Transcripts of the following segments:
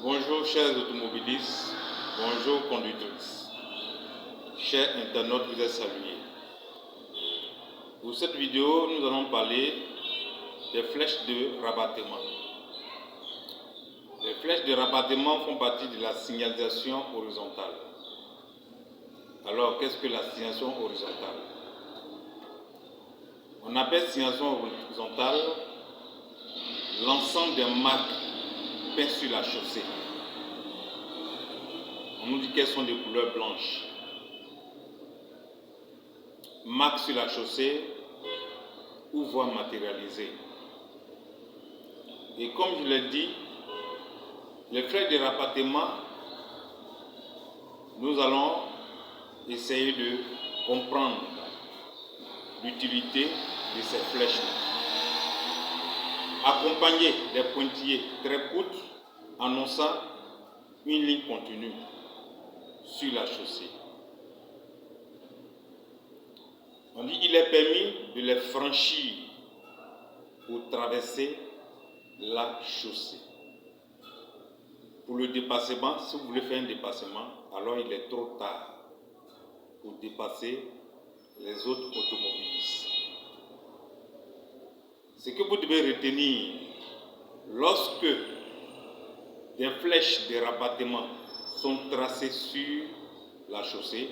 Bonjour chers automobilistes, bonjour conductrices, chers internautes, vous êtes salués. Pour cette vidéo, nous allons parler des flèches de rabattement. Les flèches de rabattement font partie de la signalisation horizontale. Alors, qu'est-ce que la signalisation horizontale? On appelle signalisation horizontale l'ensemble des marques peintes sur la chaussée. On nous dit qu'elles sont des couleurs blanches. Marques sur la chaussée ou voies matérialisées. Et comme je l'ai dit, les flèches de rabattement, nous allons essayer de comprendre l'utilité de ces flèches-là. Accompagner des pointillés très courts annonçant une ligne continue sur la chaussée. On dit qu'il est permis de les franchir pour traverser la chaussée. Pour le dépassement, si vous voulez faire un dépassement, alors il est trop tard pour dépasser les autres automobilistes. Ce que vous devez retenir, lorsque des flèches de rabattement sont tracées sur la chaussée,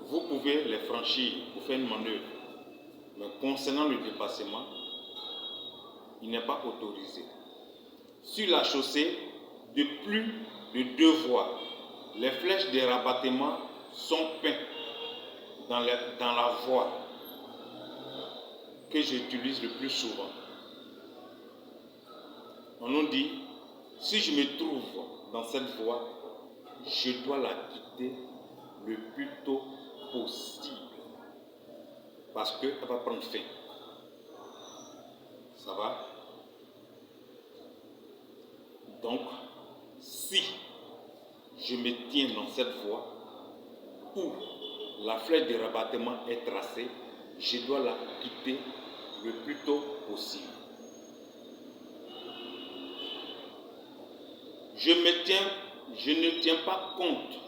vous pouvez les franchir pour faire une manœuvre. Mais concernant le dépassement, il n'est pas autorisé. Sur la chaussée, de plus de 2 voies, les flèches de rabattement sont peintes dans la voie que j'utilise le plus souvent. On nous dit, si je me trouve dans cette voie, je dois la quitter le plus tôt possible parce qu'elle va prendre fin. Ça va? Donc, si je me tiens dans cette voie où la flèche de rabattement est tracée, je dois la quitter le plus tôt possible. Je ne tiens pas compte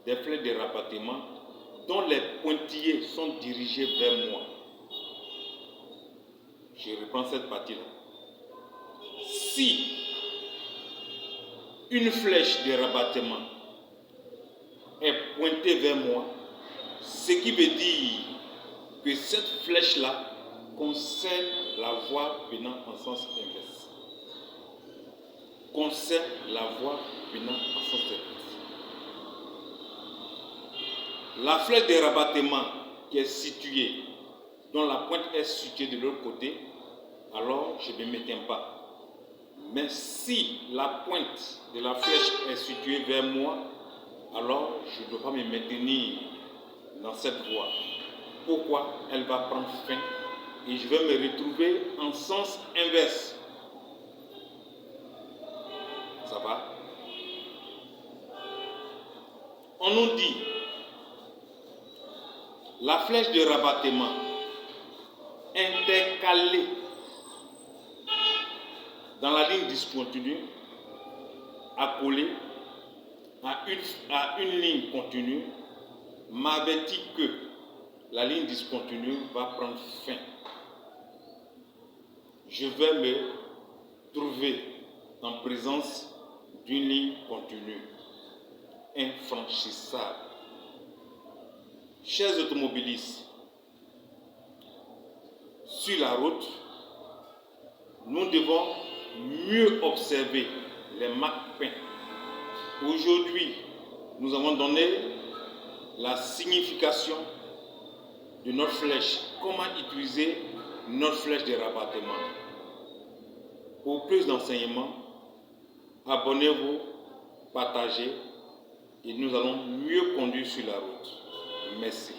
des flèches de rabattement dont les pointillés sont dirigés vers moi. Je reprends cette partie-là. Si une flèche de rabattement est pointée vers moi, ce qui veut dire que cette flèche-là concerne la voie venant en sens inverse. Concerne la voie venant en sens inverse. La flèche de rabattement qui est située, dont la pointe est située de l'autre côté, alors je ne me tiens pas. Mais si la pointe de la flèche est située vers moi, alors je ne dois pas me maintenir dans cette voie. Pourquoi? Elle va prendre fin et je vais me retrouver en sens inverse. Ça va? On nous dit, la flèche de rabattement intercalée dans la ligne discontinue, accolée à une ligne continue, m'avertit que la ligne discontinue va prendre fin. Je vais me trouver en présence d'une ligne continue, infranchissable. Chers automobilistes, sur la route, nous devons mieux observer les marques peintes. Aujourd'hui, nous avons donné la signification de notre flèche, comment utiliser notre flèche de rabattement. Pour plus d'enseignements, abonnez-vous, partagez et nous allons mieux conduire sur la route. Merci.